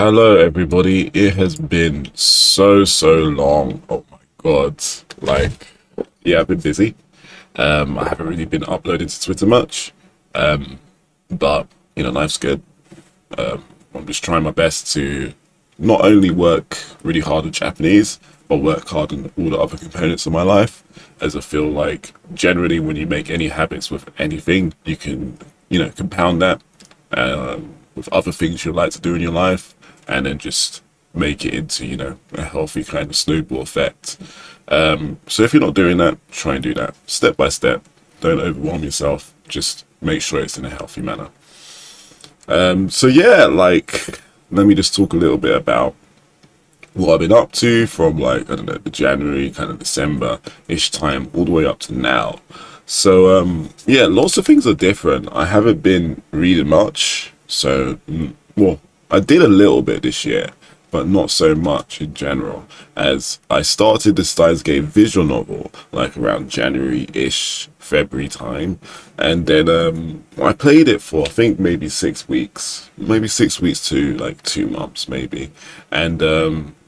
Hello, everybody. It has been so long. Oh my God. Like, yeah, I've been busy. I haven't really been uploading to Twitter much. But, life's good. I'm just trying my best to not only work really hard on Japanese, but work hard on all the other components of my life. As I feel like generally when you make any habits with anything, you can, compound that with other things you'd like to do in your life, and then just make it into, a healthy kind of snowball effect. So if you're not doing that, try and do that step by step. Don't overwhelm yourself. Just make sure it's in a healthy manner. So yeah, like, let me just talk a little bit about what I've been up to from, like, I don't know, the January, kind of December-ish time all the way up to now. So yeah, lots of things are different. I haven't been reading much. So well, I did a little bit this year, but not so much in general, as I started the Steins Gate visual novel like around January-ish, February time, and then I played it for I think maybe 6 weeks to like 2 months maybe, and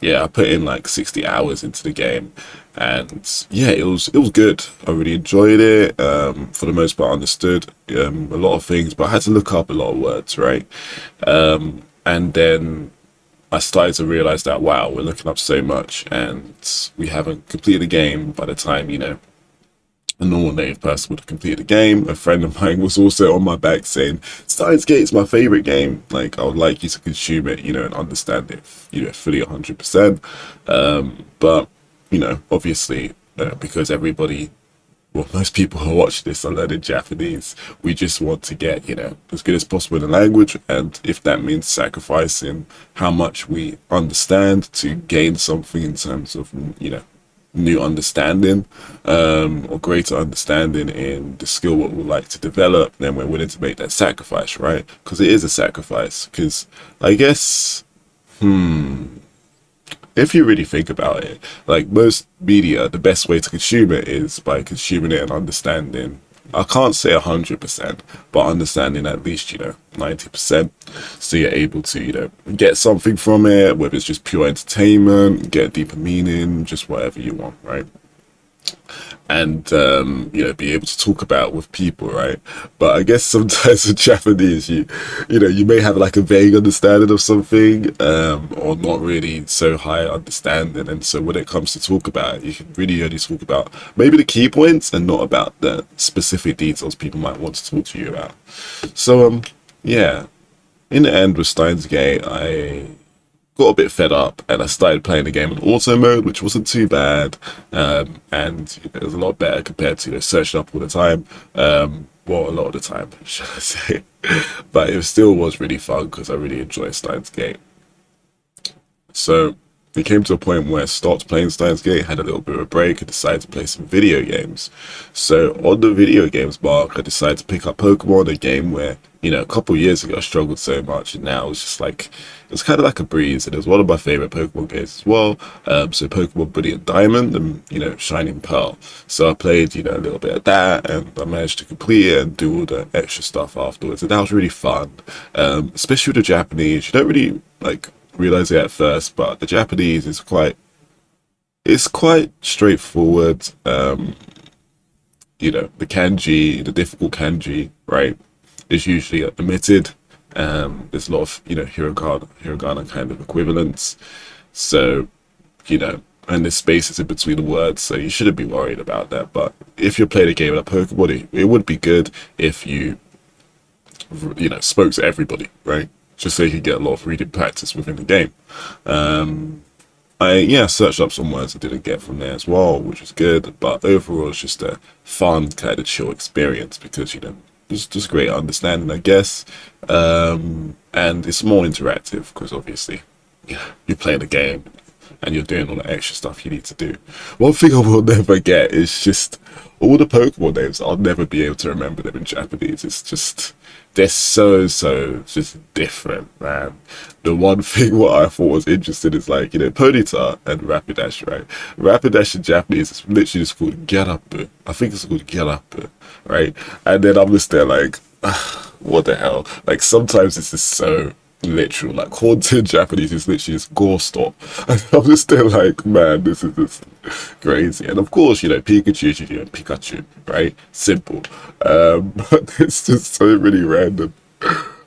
yeah, I put in like 60 hours into the game, and yeah, it was good. I really enjoyed it. For the most part, I understood a lot of things, but I had to look up a lot of words, right? And then I started to realize that wow, we're looking up so much, and we haven't completed the game by the time a normal native person would have completed the game. A friend of mine was also on my back saying, "Steins Gate is my favorite game. Like, I would like you to consume it, and understand it, fully 100%." But obviously, because everybody, well, most people who watch this are learning Japanese. We just want to get, as good as possible in the language. And if that means sacrificing how much we understand to gain something in terms of, new understanding, or greater understanding in the skill what we'd like to develop, then we're willing to make that sacrifice, right? Because it is a sacrifice. Because I guess, if you really think about it, like most media, the best way to consume it is by consuming it and understanding. I can't say 100%, but understanding at least 90%, so you're able to get something from it, whether it's just pure entertainment, get deeper meaning, just whatever you want, right? And be able to talk about with people, right? But I guess sometimes in Japanese, you may have like a vague understanding of something, or not really so high understanding, and so when it comes to talk about it, you can really only talk about maybe the key points and not about the specific details people might want to talk to you about. So yeah, in the end with Steins Gate, I got a bit fed up and I started playing the game in auto mode, which wasn't too bad, and it was a lot better compared to searching up all the time. Well, a lot of the time, should I say? But it still was really fun because I really enjoy Steins Gate. So it came to a point where I stopped playing Steins Gate, had a little bit of a break, and decided to play some video games. So on the video games mark, I decided to pick up Pokemon, a game where, a couple of years ago I struggled so much, and now it's just like, it's kind of like a breeze, and it was one of my favorite Pokemon games as well. So Pokemon Brilliant Diamond and, Shining Pearl. So I played, a little bit of that, and I managed to complete it and do all the extra stuff afterwards, and that was really fun. Especially with the Japanese, you don't really, like, realize it at first, but the Japanese is quite straightforward. The kanji, the difficult kanji, right, is usually omitted. There's a lot of hiragana kind of equivalents. So, and there's spaces in between the words, so you shouldn't be worried about that. But if you're playing a game with a Pokemon, it would be good if you spoke to everybody, right? Just so you can get a lot of reading practice within the game. I searched up some words I didn't get from there as well, which was good. But overall, it's just a fun kind of chill experience because it's just great understanding, I guess. And it's more interactive because obviously, you're playing the game and you're doing all the extra stuff you need to do. One thing I will never get is just all the Pokemon names. I'll never be able to remember them in Japanese. It's just, they're so just different, man. The one thing what I thought was interesting is like, Ponyta and Rapidash, right? Rapidash in Japanese is literally just called Gyarapu. I think it's called Gyarapu, right? And then I'm just there like, what the hell? Like sometimes it's just so literal. Like haunted Japanese is literally just gore stop. And I'm just there like, man, this is just crazy. And of course, Pikachu, Pikachu, right? Simple. But it's just so really random.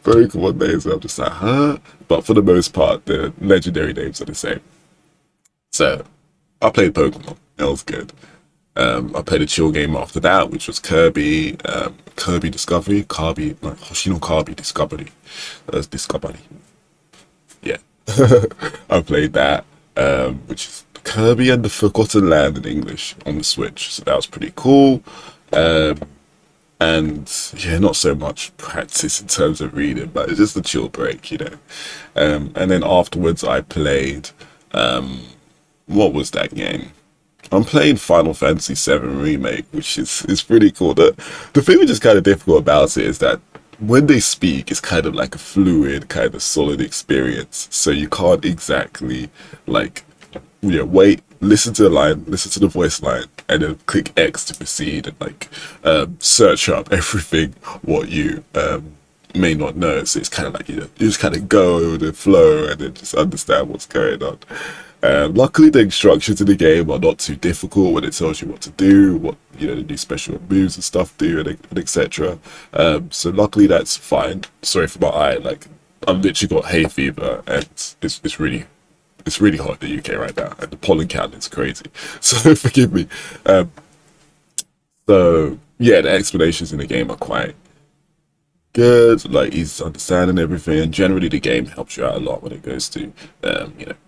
Very common names. I'm just like, huh? But for the most part, the legendary names are the same. So I played Pokemon. It was good. I played a chill game after that, which was Kirby, Kirby Discovery, Kirby, like Hoshino Kirby Discovery. Discovery. Yeah. I played that, which is Kirby and the Forgotten Land in English on the Switch. So that was pretty cool. Um, and yeah, not so much practice in terms of reading, but it's just a chill break. And then afterwards, I played, what was that game? I'm playing Final Fantasy VII Remake, which is pretty cool. The thing which is kind of difficult about it is that when they speak, it's kind of like a fluid, kind of solid experience. So you can't exactly like, wait, listen to the line, listen to the voice line, and then click X to proceed and like search up everything what you may not know. So it's kind of like you just kind of go with the flow and then just understand what's going on. Luckily, the instructions in the game are not too difficult when it tells you what to do, what the new special moves and stuff do, and etc. So luckily, that's fine. Sorry for my eye. Like I've literally got hay fever, and it's really hot in the UK right now, and the pollen count is crazy. So forgive me. So yeah, the explanations in the game are quite good. Like he's understanding everything, and generally the game helps you out a lot when it goes to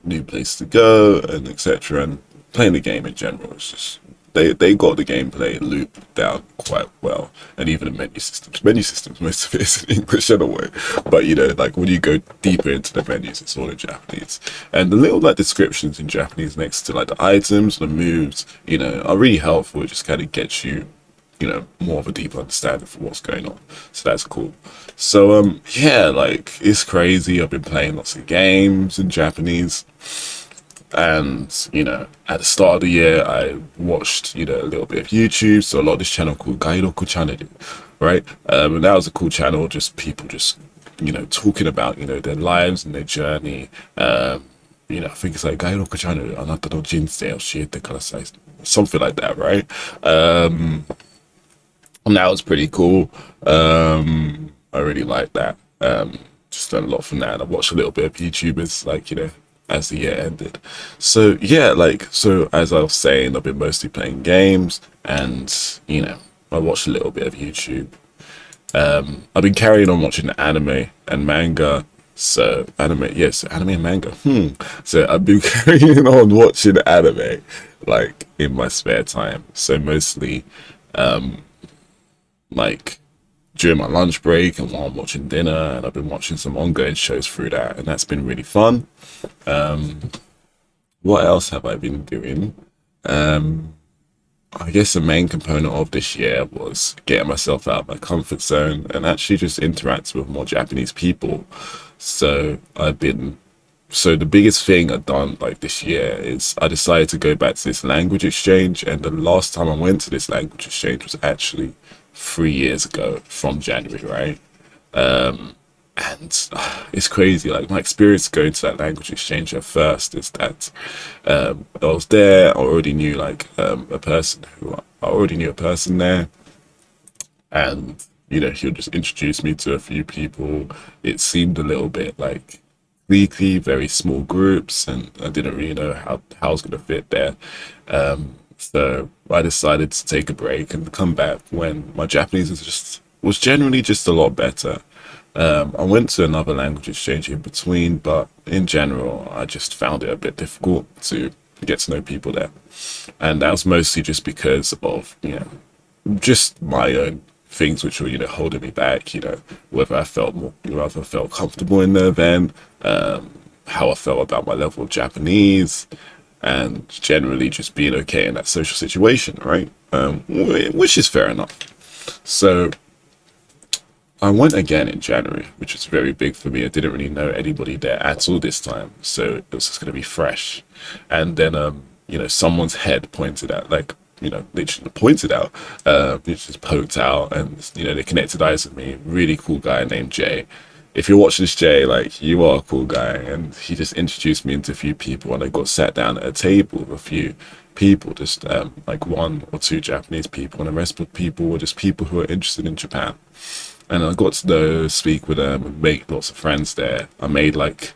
new place to go and etc. And playing the game in general is just they got the gameplay loop down quite well, and even the menu systems, most of it is in English anyway. But like when you go deeper into the menus, it's all in Japanese, and the little like descriptions in Japanese next to like the items, the moves, are really helpful. It just kind of gets you more of a deeper understanding for what's going on. So that's cool. So yeah, like it's crazy. I've been playing lots of games in Japanese, and at the start of the year I watched a little bit of YouTube. So a lot of this channel called Gairoku channel, right? And that was a cool channel, just people just talking about their lives and their journey. I think it's like Gairoku channel, anata no jinsei oshiete kudasai, something like that, right? And that was pretty cool. I really like that. Just done a lot from that. And I watched a little bit of YouTubers, like, as the year ended. So yeah, so as I was saying, I've been mostly playing games and, I watched a little bit of YouTube. I've been carrying on watching anime and manga. So anime, yes, anime and manga. So I've been carrying on watching anime, like in my spare time. So mostly, like during my lunch break and while I'm watching dinner, and I've been watching some ongoing shows through that, and that's been really fun. What else have I been doing? I guess the main component of this year was getting myself out of my comfort zone and actually just interacting with more Japanese people. So the biggest thing I've done like this year is I decided to go back to this language exchange, and the last time I went to this language exchange was actually 3 years ago from January, right? And it's crazy. Like my experience going to that language exchange at first is that I was there. I already knew like I already knew a person there, and he'll just introduce me to a few people. It seemed a little bit like cliquey, very small groups, and I didn't really know how I was gonna fit there. So I decided to take a break and come back when my Japanese was generally just a lot better. I went to another language exchange in between, but in general, I just found it a bit difficult to get to know people there. And that was mostly just because of, just my own things which were, holding me back, whether I felt comfortable in the event, how I felt about my level of Japanese, and generally just being okay in that social situation, right? Which is fair enough. So I went again in January, which was very big for me. I didn't really know anybody there at all this time, so it was just going to be fresh. And then, someone's head pointed out, like, literally pointed out, it just poked out, and, they connected eyes with me. Really cool guy named Jay. if you're watching this, Jay, like you are a cool guy, and he just introduced me into a few people, and I got sat down at a table with a few people, just like one or two Japanese people, and the rest of the people were just people who are interested in Japan. And I got to know, speak with them, and make lots of friends there. I met like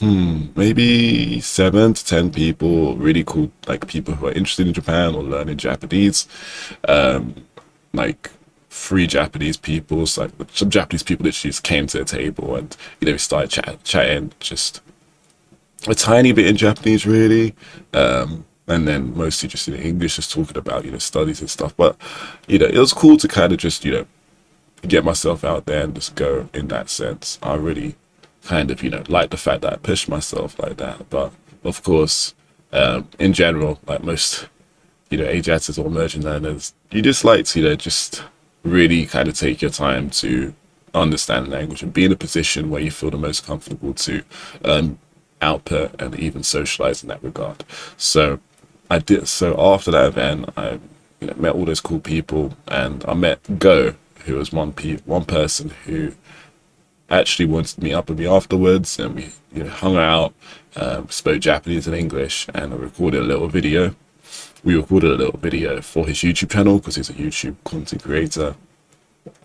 maybe 7 to 10 people, really cool, like people who are interested in Japan or learning Japanese. Like 3 Japanese people, so like some Japanese people that just came to the table, and we started chatting just a tiny bit in Japanese, really. And then mostly just in English, just talking about studies and stuff. But it was cool to kind of just get myself out there and just go in that sense. I really kind of like the fact that I pushed myself like that. But of course, in general, like most AJATs or emerging learners, you just like to just really kind of take your time to understand the language and be in a position where you feel the most comfortable to output and even socialize in that regard. So I did. So after that event, I met all those cool people, and I met Go, who was one person who actually wanted to meet up with me afterwards, and we hung out, spoke Japanese and English, and I recorded a little video. We recorded a little video for his YouTube channel because he's a YouTube content creator,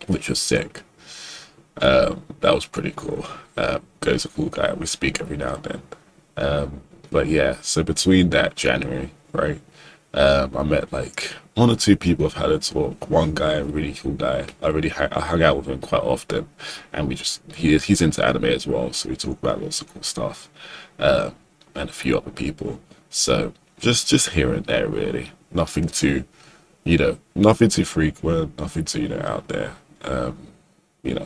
which was sick. That was pretty cool. Go's a cool guy. We speak every now and then. But yeah, so between that January, right, I met like 1 or 2 people I've had a talk. One guy, a really cool guy. I hung out with him quite often, and he's into anime as well, so we talk about lots of cool stuff, and a few other people. So just here and there, really. Nothing too, nothing too frequent, nothing too out there.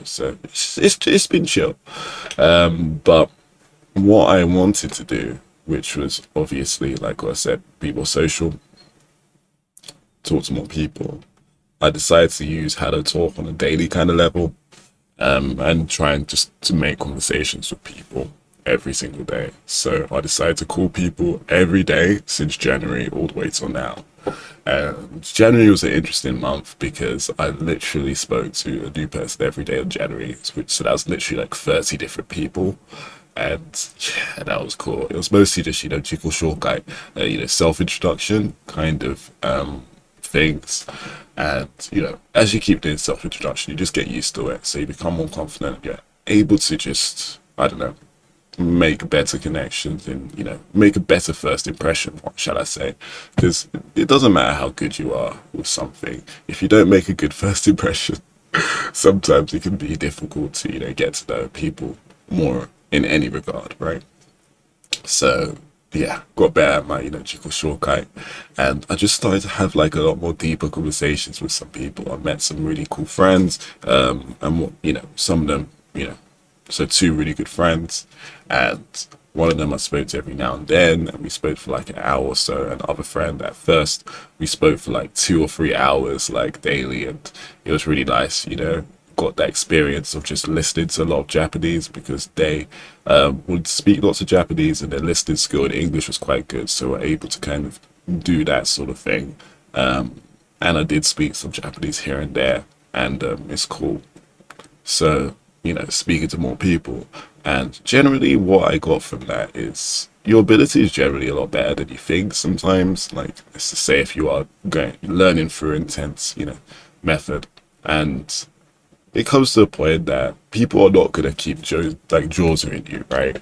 So it's been chill. But what I wanted to do, which was obviously, like I said, be more social, talk to more people, I decided to use how to talk on a daily kind of level, and trying just to make conversations with people every single day. So I decided to call people every day since January all the way till now. And January was an interesting month because I literally spoke to a new person every day of January, so that was literally like 30 different people. And yeah, that was cool. It was mostly just, Jiko Shokai, self-introduction kind of things. And, as you keep doing self-introduction, you just get used to it. So you become more confident. You're able to just, I don't know, make better connections and, make a better first impression, what shall I say? Because it doesn't matter how good you are with something. If you don't make a good first impression, sometimes it can be difficult to, get to know people more in any regard, right? So yeah, got better at my, Jiko Shokai, and I just started to have like a lot more deeper conversations with some people. I met some really cool friends, and some of them, so 2 really good friends, and one of them I spoke to every now and then, and we spoke for like an hour or so. And the other friend, at first, we spoke for like 2 or 3 hours, like daily, and it was really nice, got that experience of just listening to a lot of Japanese because they would speak lots of Japanese and their listening skill in English was quite good, so we're able to kind of do that sort of thing. And I did speak some Japanese here and there, and it's cool. So, speaking to more people, and generally what I got from that is your ability is generally a lot better than you think sometimes. Like, let's just say if you are learning through intense, method, and it comes to a point that people are not going to keep jaws in you, right?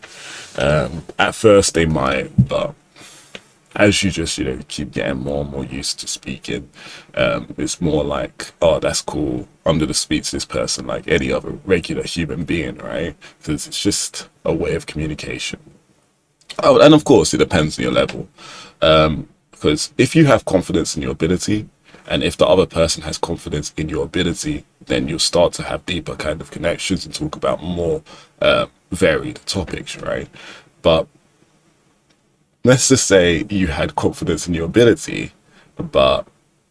At first they might, but as you just, keep getting more and more used to speaking, it's more like, oh, that's cool. I'm going to speak to this person like any other regular human being, right? Because it's just a way of communication. Oh, and of course, it depends on your level. Because if you have confidence in your ability, and if the other person has confidence in your ability, then you'll start to have deeper kind of connections and talk about more varied topics, right? But let's just say you had confidence in your ability, but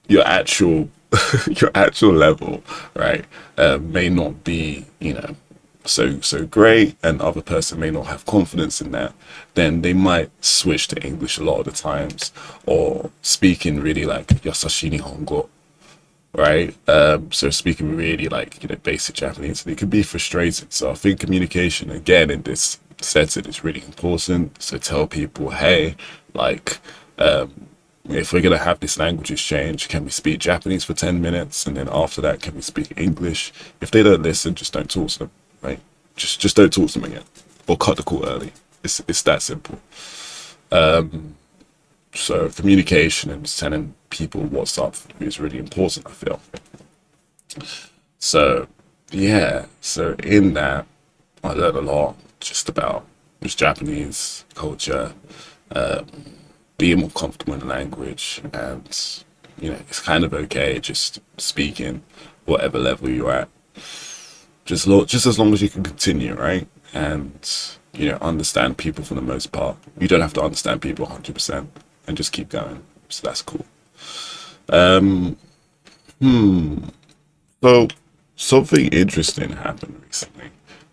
your actual your actual level, right, may not be, so great, and the other person may not have confidence in that. Then they might switch to English a lot of the times, or speak in really like Yasashi Nihongo, right? So speaking really like, basic Japanese, and it can be frustrating. So I think communication, again, in this setting is really important. So tell people, hey, like, if we're going to have this language exchange, can we speak Japanese for 10 minutes? And then after that, can we speak English? If they don't listen, just don't talk to them, right? Just don't talk to them again, or cut the call early. It's that simple. So communication and telling people what's up is really important, I feel. So yeah, so in that, I learned a lot just about just Japanese culture, being more comfortable in the language, and it's kind of okay just speaking whatever level you're at, just as long as you can continue, right? And understand people for the most part. You don't have to understand people 100%, and just keep going. So that's cool. Um, so something interesting happened recently.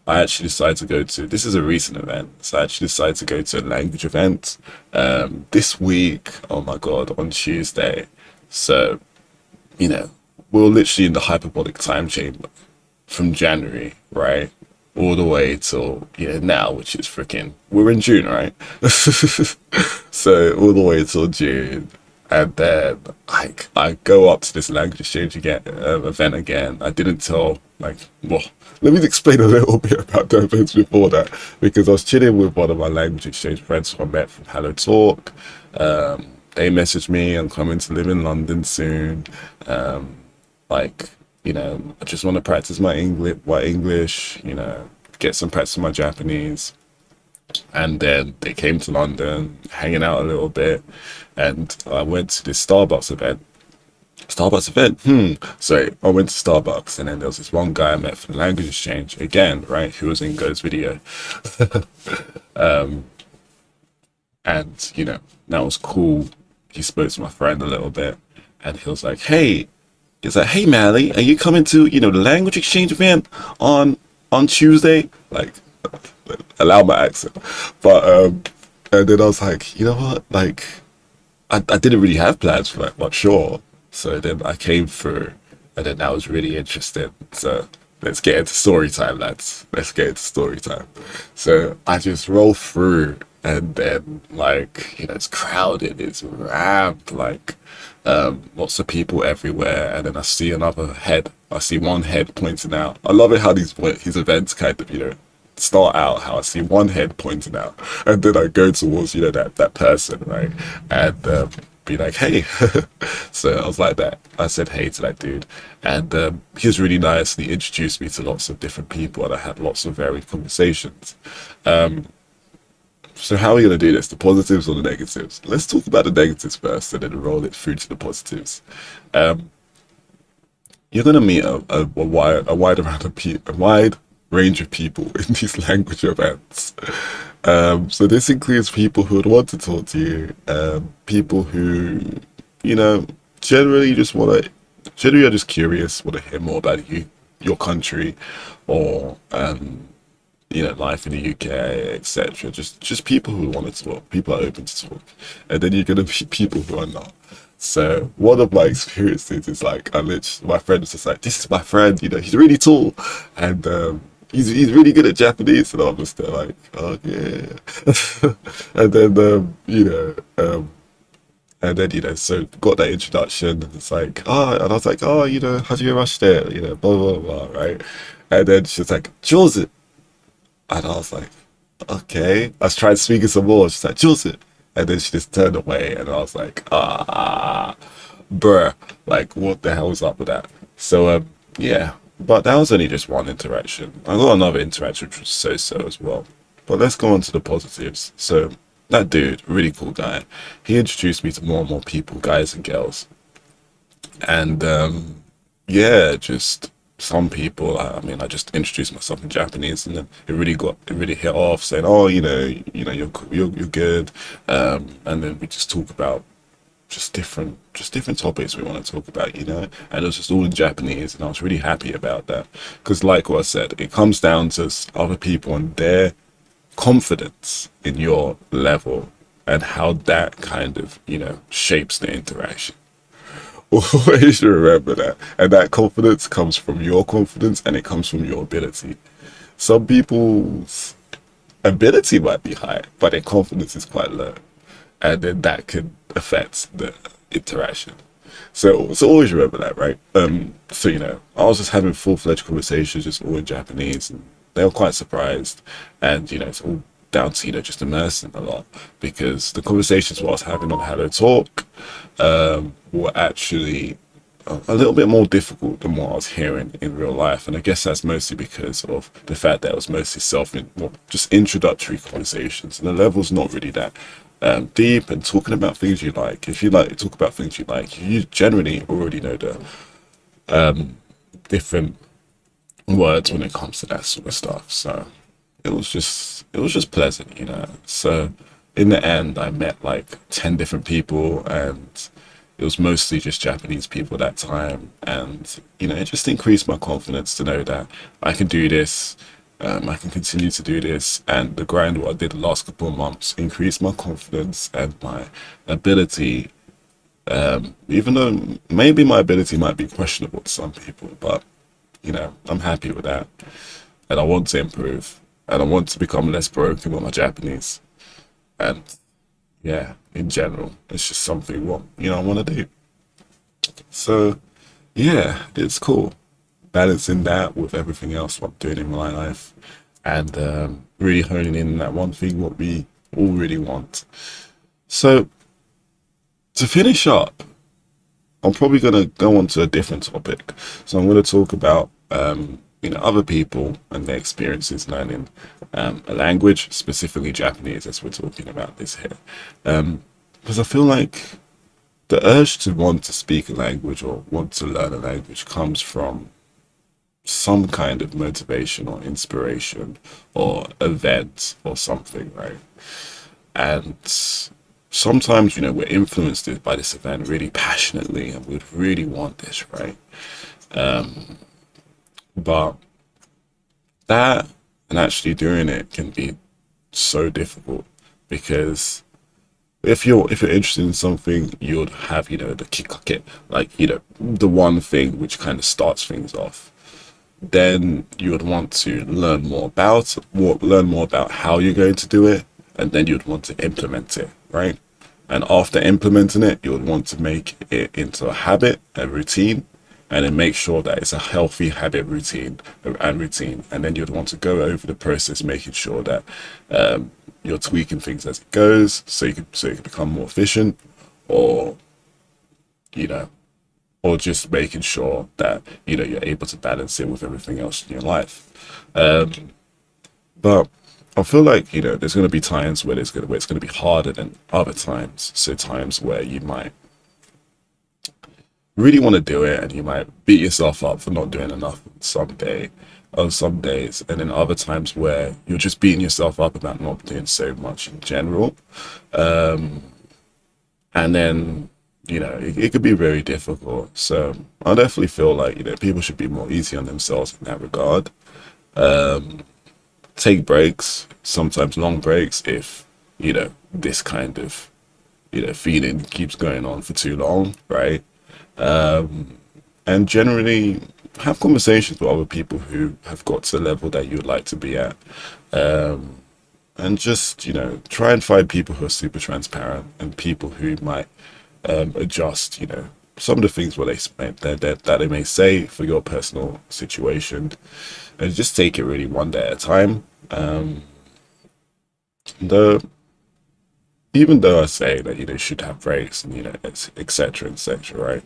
I actually decided to go to, this is a recent event, so I actually decided to go to a language event this week, oh my God, on Tuesday. So, you know, we're literally in the hyperbolic time chamber from January, right? All the way till, now, which is freaking, we're in June, right? So all the way till June. And then I go up to this language exchange again, event again. I didn't tell, well, let me explain a little bit about the events before that, because I was chilling with one of my language exchange friends who I met from Hello Talk. They messaged me, I'm coming to live in London soon. Um, like, I just want to practice my English, get some practice in my Japanese. And then they came to London, hanging out a little bit, and I went to this Starbucks event. Starbucks event? So I went to Starbucks, and then there was this one guy I met for the language exchange again, right? Who was in Go's video, and that was cool. He spoke to my friend a little bit, and he was like, "Hey," he's like, "Hey, Mally, are you coming to the language exchange event on Tuesday?" Like, allow my accent, but and then I was like, you know what, like. I didn't really have plans for that much, sure. So then I came through, and then that was really interesting. So let's get into story time, lads. Let's get into story time. So I just roll through, and then it's crowded, it's rammed, lots of people everywhere, and then I see another head. I see one head pointing out. I love it how these events kind of start out how I see one head pointing out, and then I go towards that person, right, and be like, hey. So I was like that. I said hey to that dude, and he was really nice, and he introduced me to lots of different people, and I had lots of varied conversations. So how are we gonna do this? The positives or the negatives? Let's talk about the negatives first, and then roll it through to the positives. Um, you're gonna meet a wide range of people in these language events. So this includes people who would want to talk to you, people who, you know, generally just want to, generally are just curious, want to hear more about you, your country, or life in the UK, etc. Just people who want to talk, people are open to talk, and then you're gonna meet people who are not. So one of my experiences is my friend was just like, this is my friend, he's really tall, and he's really good at Japanese, and I was just there like, oh yeah. And then so got that introduction, and it's like, and I was like, oh, hajimemashite, blah blah blah, right? And then she's like, Joseph, and I was like, okay. I was trying speaking some more. She's like, Joseph. And then she just turned away, and I was like, bruh, like, what the hell was up with that? So, yeah, but that was only just one interaction. I got another interaction which was so-so as well. But let's go on to the positives. So, that dude, really cool guy, he introduced me to more and more people, guys and girls. And, yeah, just some people. I mean, I just introduced myself in Japanese, and then it really hit off, saying, "Oh, you're good," and then we just talk about just different topics we want to talk about, and it was just all in Japanese, and I was really happy about that, because, like what I said, it comes down to other people and their confidence in your level, and how that kind of shapes the interaction. Always remember that. And that confidence comes from your confidence and it comes from your ability. Some people's ability might be high, but their confidence is quite low. And then that can affect the interaction. So always remember that, right? So I was just having full-fledged conversations, just all in Japanese, and they were quite surprised. And it's all down to just immersing a lot because the conversations what I was having on how to talk were actually a little bit more difficult than what I was hearing in real life. And I guess that's mostly because of the fact that it was mostly well, just introductory conversations. And the level's not really that deep and talking about things you like. If you like to talk about things you like, you generally already know the different words when it comes to that sort of stuff. So it was just pleasant. So in the end, I met like 10 different people and it was mostly just Japanese people that time. And, it just increased my confidence to know that I can do this. I can continue to do this. And the grind, what I did the last couple of months, increased my confidence and my ability. Even though maybe my ability might be questionable to some people, but, I'm happy with that. And I want to improve. And I want to become less broken with my Japanese. And yeah, in general, it's just something what I want to do. So yeah, it's cool balancing that with everything else what I'm doing in my life, and really honing in on that one thing what we all really want. So to finish up, I'm probably gonna go on to a different topic. So I'm gonna talk about other people and their experiences learning a language, specifically Japanese, as we're talking about this here. Because I feel like the urge to want to speak a language or want to learn a language comes from some kind of motivation or inspiration or event or something, right? And sometimes, we're influenced by this event really passionately and we'd really want this, right? But that and actually doing it can be so difficult because if you're interested in something, you'd have, the kickake, like, the one thing which kind of starts things off. Then you would want to learn more about how you're going to do it, and then you'd want to implement it, right? And after implementing it, you would want to make it into a habit, a routine, and then make sure that it's a healthy habit routine. And then you'd want to go over the process, making sure that you're tweaking things as it goes, so you can become more efficient, or you know, or just making sure that you're able to balance it with everything else in your life. But I feel like there's going to be times where it's going to be harder than other times. So times where you might really want to do it and you might beat yourself up for not doing enough on some days, and then other times where you're just beating yourself up about not doing so much in general. And then it could be very difficult. So I definitely feel like people should be more easy on themselves in that regard. Take breaks, sometimes long breaks, if this kind of feeling keeps going on for too long, right? And generally have conversations with other people who have got to the level that you'd like to be at. And just try and find people who are super transparent and people who might adjust some of the things what that they may say for your personal situation, and just take it really one day at a time. Though even though I say that should have breaks and etc etc, right,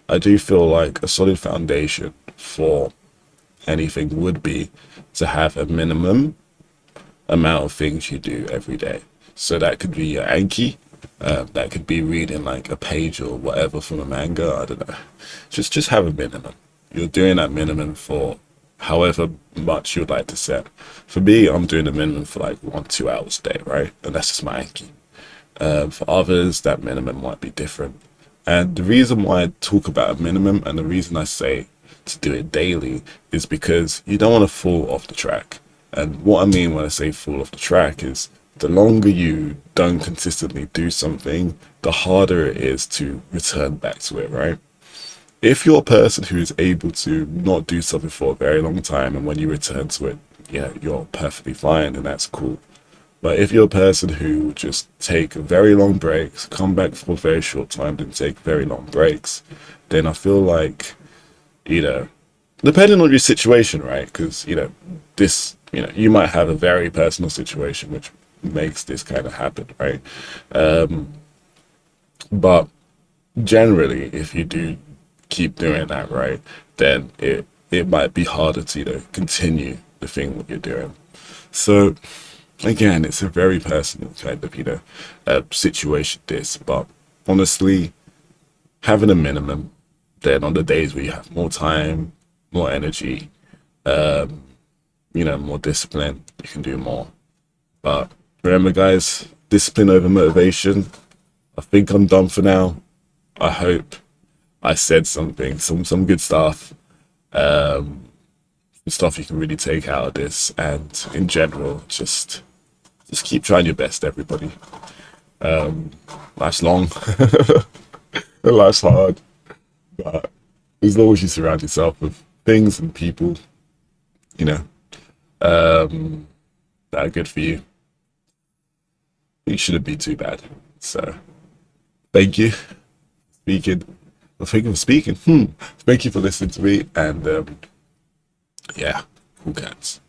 I do feel like a solid foundation for anything would be to have a minimum amount of things you do every day. So that could be your Anki, that could be reading like a page or whatever from a manga. I don't know. Just have a minimum. You're doing that minimum for however much you'd like to set. For me, I'm doing a minimum for like 1-2 hours a day, right? And that's just my Anki. For others, that minimum might be different. And the reason why I talk about a minimum and the reason I say to do it daily is because you don't want to fall off the track. And what I mean when I say fall off the track is the longer you don't consistently do something, the harder it is to return back to it, right? if you're a person who is able to not do something for a very long time, and when you return to it, yeah, you're perfectly fine, and that's cool. But if you're a person who just take very long breaks, come back for a very short time, then take very long breaks, then I feel like, you know, depending on your situation, right? Because, this, you might have a very personal situation which makes this kind of happen, right? Um, but generally, if you do keep doing that, right, then it might be harder to, continue the thing that you're doing. So again, it's a very personal kind of, situation, this, but honestly, having a minimum, then on the days where you have more time, more energy, more discipline, you can do more. But remember, guys, discipline over motivation. I think I'm done for now. I hope I said something, some good stuff, stuff you can really take out of this, and in general, just keep trying your best, everybody. Life's long, life's hard, but as long as you surround yourself with things and people, you know, that are good for you, it shouldn't be too bad. So, thank you for speaking. Thank you for speaking. Thank you for listening to me, and yeah, cool cats.